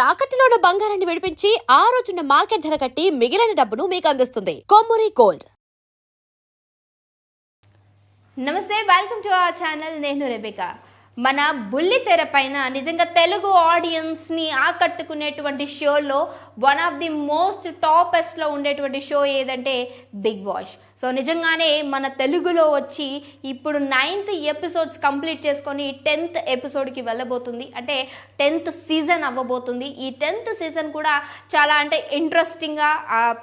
తాకట్టులో ఉన్న బంగారాన్ని విడిపించి ఆ రోజున్న మార్కెట్ ధర కట్టి మిగిలిన డబ్బును మీకు అందిస్తుంది కొమ్మూరి గోల్డ్. నమస్తే, వెల్కమ్ టు అవర్ ఛానల్. నేను రెబికా. మన బుల్లితెర పైన నిజంగా తెలుగు ఆడియన్స్ని ఆకట్టుకునేటువంటి షోలో వన్ ఆఫ్ ది మోస్ట్ టాపెస్ట్లో ఉండేటువంటి షో ఏదంటే బిగ్ బాస్. సో నిజంగానే మన తెలుగులో వచ్చి ఇప్పుడు 9th ఎపిసోడ్స్ కంప్లీట్ చేసుకొని 10th ఎపిసోడ్కి వెళ్ళబోతుంది. అంటే 10th సీజన్ అవ్వబోతుంది. ఈ 10th సీజన్ కూడా చాలా అంటే ఇంట్రెస్టింగ్గా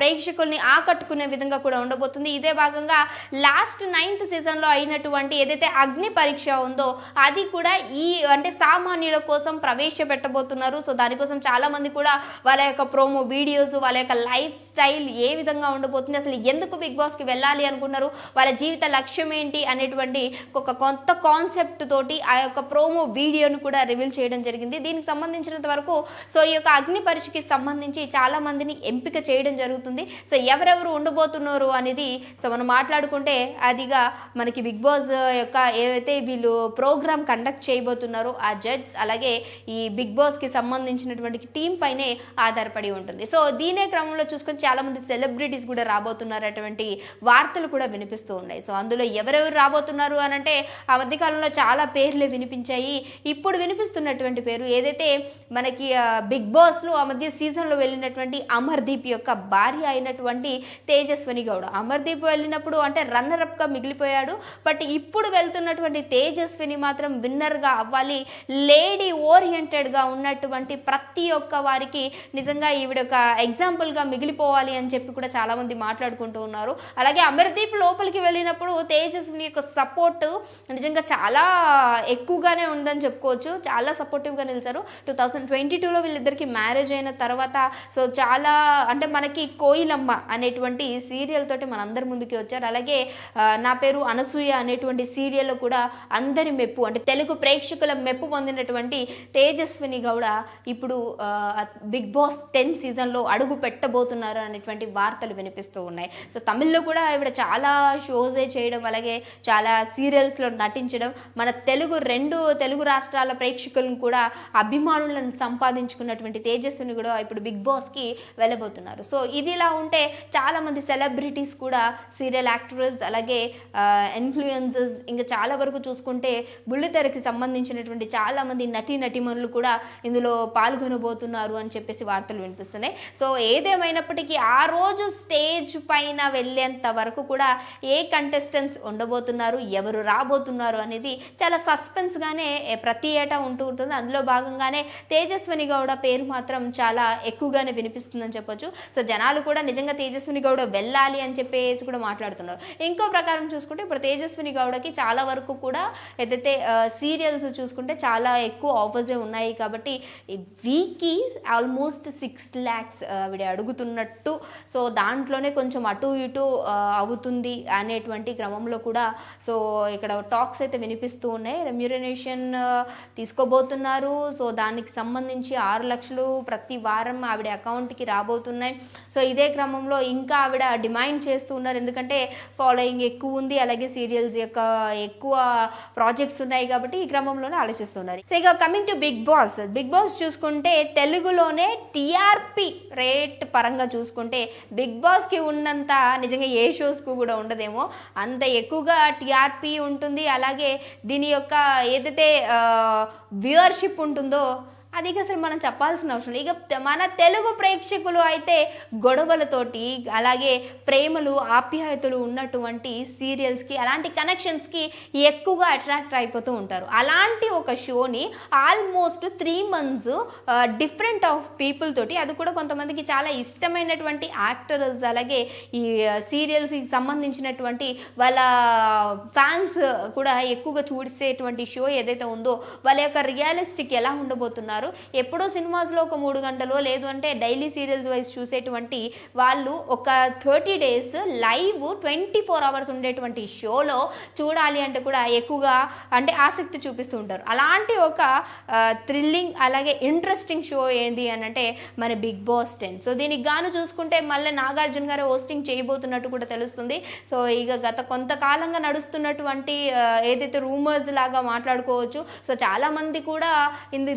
ప్రేక్షకుల్ని ఆకట్టుకునే విధంగా కూడా ఉండబోతుంది. ఇదే భాగంగా లాస్ట్ 9th సీజన్లో అయినటువంటి ఏదైతే అగ్ని పరీక్ష ఉందో అది కూడా ఈ అంటే సామాన్యుల కోసం ప్రవేశపెట్టబోతున్నారు. సో దానికోసం చాలామంది కూడా వాళ్ళ యొక్క ప్రోమో వీడియోస్, వాళ్ళ యొక్క లైఫ్ స్టైల్ ఏ విధంగా ఉండబోతుంది, అసలు ఎందుకు బిగ్ బాస్కి వెళ్ళాలి అనుకున్నారు, వాళ్ళ జీవిత లక్ష్యం ఏంటి అనేటువంటి ఒక కొత్త కాన్సెప్ట్ తోటి ఆ యొక్క ప్రోమో వీడియోను కూడా రివీల్ చేయడం జరిగింది. దీనికి సంబంధించినంత వరకు సో ఈ యొక్క అగ్ని పరీక్షకి సంబంధించి చాలా మందిని ఎంపిక చేయడం జరుగుతుంది. సో ఎవరెవరు ఉండబోతున్నారు అనేది సో మనం మాట్లాడుకుంటే అదిగా మనకి బిగ్ బాస్ యొక్క ఏవైతే వీళ్ళు ప్రోగ్రామ్ కండక్ట్ చేయబోతున్నారో ఆ జడ్జ్, అలాగే ఈ బిగ్ బాస్కి సంబంధించినటువంటి టీం పైనే ఆధారపడి ఉంటుంది. సో దీనే క్రమంలో చూసుకొని చాలామంది సెలబ్రిటీస్ కూడా రాబోతున్నారు అటువంటి వార్తలు కూడా వినిపిస్తూ ఉన్నాయి. సో అందులో ఎవరెవరు రాబోతున్నారు అని అంటే ఆ మధ్యకాలంలో చాలా పేర్లే వినిపించాయి. ఇప్పుడు వినిపిస్తున్నటువంటి పేరు ఏదైతే మనకి బిగ్ బాస్లో ఆ మధ్య సీజన్లో వెళ్ళినటువంటి అమర్దీప్ యొక్క భార్య అయినటువంటి తేజస్విని గౌడ. అమర్దీప్ వెళ్ళినప్పుడు అంటే రన్నరప్గా మిగిలిపోయాడు. బట్ ఇప్పుడు వెళ్తున్నటువంటి తేజస్విని మాత్రం విన్నర్గా అవ్వాలి, లేడీ ఓరియంటెడ్గా ఉన్నటువంటి ప్రతి ఒక్క వారికి నిజంగా ఈవిడ ఒక ఎగ్జాంపుల్గా మిగిలిపోవాలి అని చెప్పి కూడా చాలామంది మాట్లాడుకుంటూ ఉన్నారు. అలాగే అమర్దీప్ లోపలికి వెళ్ళినప్పుడు తేజస్విని యొక్క సపోర్ట్ నిజంగా చాలా ఎక్కువగానే ఉందని చెప్పుకోవచ్చు. చాలా సపోర్టివ్గా నిలిచారు. 2022లో వీళ్ళిద్దరికి మ్యారేజ్ అయిన తర్వాత సో చాలా అంటే మనకి కోయిలమ్మ అనేటువంటి సీరియల్ తోటి మనందరి ముందుకి వచ్చారు. అలాగే నా పేరు అనసూయ అనేటువంటి సీరియల్లో కూడా అందరి మెప్పు అంటే తెలుగు ప్రేక్షకుల మెప్పు పొందినటువంటి తేజస్విని గౌడ ఇప్పుడు బిగ్ బాస్ 10 సీజన్లో అడుగు పెట్టబోతున్నారు అనేటువంటి వార్తలు వినిపిస్తూ ఉన్నాయి. సో తమిళ్లో కూడా ఆవిడ చాలా షోసే చేయడం, అలాగే చాలా సీరియల్స్లో నటించడం, మన రెండు తెలుగు రాష్ట్రాల ప్రేక్షకులను కూడా అభిమానులను సంపాదించుకున్నటువంటి తేజస్విని కూడా ఇప్పుడు బిగ్ బాస్కి వెళ్ళబోతున్నారు. సో ఇది ఇలా ఉంటే చాలామంది సెలబ్రిటీస్ కూడా సీరియల్ యాక్టర్స్, అలాగే ఇన్ఫ్లుయెన్సర్స్, ఇంకా చాలా వరకు చూసుకుంటే బుల్లితెరకి సంబంధించినటువంటి చాలామంది నటీమణులు కూడా ఇందులో పాల్గొనబోతున్నారు అని చెప్పేసి వార్తలు వినిపిస్తున్నాయి. సో ఏదేమైనప్పటికీ ఆ రోజు స్టేజ్ పైన వెళ్ళేంత వరకు కూడా ఏ కంటెస్టెంట్స్ ఉండబోతున్నారు, ఎవరు రాబోతున్నారు అనేది చాలా సస్పెన్స్గానే ప్రతి ఏటా ఉంటూ ఉంటుంది. అందులో భాగంగానే తేజస్విని గౌడ పేరు మాత్రం చాలా ఎక్కువగానే వినిపిస్తుందని చెప్పొచ్చు. సో జనాలు కూడా నిజంగా తేజస్విని గౌడ వెళ్ళాలి అని చెప్పేసి కూడా మాట్లాడుతున్నారు. ఇంకో ప్రకారం చూసుకుంటే ఇప్పుడు తేజస్విని గౌడకి చాలా వరకు కూడా ఏదైతే సీరియల్స్ చూసుకుంటే చాలా ఎక్కువ ఆఫర్సే ఉన్నాయి. కాబట్టి వీక్కి ఆల్మోస్ట్ 6 lakhs ఆవిడ అడుగుతున్నట్టు, సో దాంట్లోనే కొంచెం అటు ఇటు అవుతుంది అనేటువంటి క్రమంలో కూడా సో ఇక్కడ టాక్స్ అయితే వినిపిస్తూ ఉన్నాయి. రెమ్యూనరేషన్ తీసుకోబోతున్నారు. సో దానికి సంబంధించి 6 లక్షలు ప్రతి వారం ఆవిడ అకౌంట్కి రాబోతున్నాయి. సో ఇదే క్రమంలో ఇంకా ఆవిడ డిమాండ్ చేస్తూ ఉన్నారు, ఎందుకంటే ఫాలోయింగ్ ఎక్కువ ఉంది, అలాగే సీరియల్స్ యొక్క ఎక్కువ ప్రాజెక్ట్స్ ఉన్నాయి కాబట్టి ఈ క్రమంలోనే ఆలోచిస్తున్నారు. సో ఇక కమింగ్ టు బిగ్ బాస్ చూసుకుంటే తెలుగులోనే టీఆర్పీ రేట్ పరంగా చూసుకుంటే బిగ్ బాస్కి ఉన్నంత నిజంగా ఏ షోస్కు కూడా ఉండదేమో, అంత ఎక్కువగా టీఆర్పీ ఉంటుంది. అలాగే దీని యొక్క ఏదైతే వ్యూవర్షిప్ ఉంటుందో అది అసలు మనం చెప్పాల్సిన అవసరం లేదు. ఇక మన తెలుగు ప్రేక్షకులు అయితే గొడవలతోటి, అలాగే ప్రేమలు ఆప్యాయతలు ఉన్నటువంటి సీరియల్స్కి, అలాంటి కనెక్షన్స్కి ఎక్కువగా అట్రాక్ట్ అయిపోతూ ఉంటారు. అలాంటి ఒక షోని almost 3 months different of people తోటి, అది కూడా కొంతమందికి చాలా ఇష్టమైనటువంటి యాక్టర్స్, అలాగే ఈ సీరియల్స్కి సంబంధించినటువంటి వాళ్ళ ఫ్యాన్స్ కూడా ఎక్కువగా చూసేటువంటి షో ఏదైతే ఉందో వాళ్ళ యొక్క రియాలిస్టిక్ ఎలా ఉండబోతున్నారు, ఎప్పుడో సినిమాస్లో ఒక 3 గంటలో లేదు అంటే డైలీ సీరియల్స్ వైజ్ చూసేటువంటి వాళ్ళు ఒక 30 days లైవ్ 24 hours ఉండేటువంటి షోలో చూడాలి అంటే కూడా ఎక్కువగా అంటే ఆసక్తి చూపిస్తూ ఉంటారు. అలాంటి ఒక థ్రిల్లింగ్ అలాగే ఇంట్రెస్టింగ్ షో ఏంది అని అంటే మన బిగ్ బాస్ 10. సో దీనికి గాను చూసుకుంటే మళ్ళీ నాగార్జున గారు హోస్టింగ్ చేయబోతున్నట్టు కూడా తెలుస్తుంది. సో ఇక గత కొంతకాలంగా నడుస్తున్నటువంటి ఏదైతే రూమర్స్ లాగా మాట్లాడుకోవచ్చు. సో చాలామంది కూడా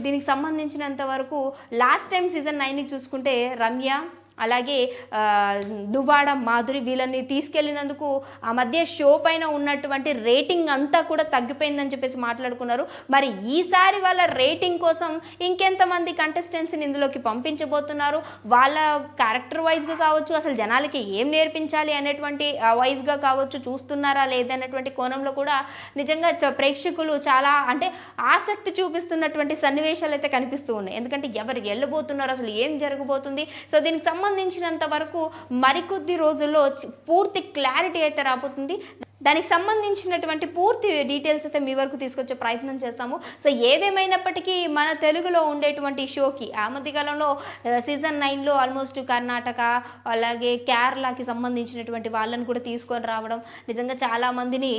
దీనికి సంబంధించి సంబంధించినంత వరకు లాస్ట్ టైం సీజన్ 9ని చూసుకుంటే రమ్య అలాగే దువ్వాడ మాధురి వీళ్ళని తీసుకెళ్ళినందుకు ఆ మధ్య షో పైన ఉన్నటువంటి రేటింగ్ అంతా కూడా తగ్గిపోయిందని చెప్పేసి మాట్లాడుకున్నారు. మరి ఈసారి వాళ్ళ రేటింగ్ కోసం ఇంకెంతమంది కంటెస్టెంట్స్ని ఇందులోకి పంపించబోతున్నారు, వాళ్ళ క్యారెక్టర్ వైజ్గా కావచ్చు, అసలు జనాలకి ఏం నేర్పించాలి అనేటువంటి వైజ్గా కావచ్చు, చూస్తున్నారా లేదన్నటువంటి కోణంలో కూడా నిజంగా ప్రేక్షకులు చాలా అంటే ఆసక్తి చూపిస్తున్నటువంటి సన్నివేశాలు అయితే కనిపిస్తూ ఉన్నాయి. ఎందుకంటే ఎవరు వెళ్ళబోతున్నారు, అసలు ఏం జరగబోతుంది, సో దీనికి సంబంధించినంత వరకు మరికొద్ది రోజుల్లో పూర్తి క్లారిటీ అయితే రాబోతుంది. దానికి సంబంధించినటువంటి పూర్తి డీటెయిల్స్ అయితే మీ వరకు తీసుకొచ్చే ప్రయత్నం చేస్తాము. సో ఏదేమైనప్పటికీ మన తెలుగులో ఉండేటువంటి షోకి ఆ మధ్యకాలంలో సీజన్ 9లో ఆల్మోస్ట్ కర్ణాటక అలాగే కేరళకి సంబంధించినటువంటి వాళ్ళని కూడా తీసుకొని రావడం నిజంగా చాలామందిని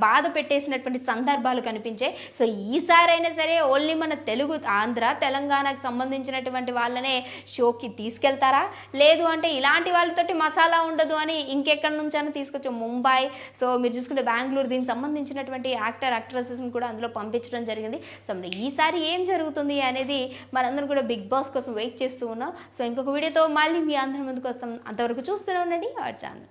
బాధ పెట్టేసినటువంటి సందర్భాలు కనిపించాయి. సో ఈసారైనా సరే ఓన్లీ మన తెలుగు ఆంధ్ర తెలంగాణకి సంబంధించినటువంటి వాళ్ళనే షోకి తీసుకెళ్తారా, లేదు అంటే ఇలాంటి వాళ్ళతోటి మసాలా ఉండదు అని ఇంకెక్కడి నుంచైనా తీసుకొచ్చాం ముంబై, సో మీరు చూసుకుంటే బెంగళూరు, దీనికి సంబంధించినటువంటి యాక్ట్రెసెస్ని కూడా అందులో పంపించడం జరిగింది. సో మరి ఈసారి ఏం జరుగుతుంది అనేది మనందరం కూడా బిగ్ బాస్ కోసం వెయిట్ చేస్తూ ఉన్నాం. సో ఇంకొక వీడియోతో మళ్ళీ మీ అందరి ముందుకు వస్తాం. అంతవరకు చూస్తూనే ఉండండి అవర్ ఛానల్.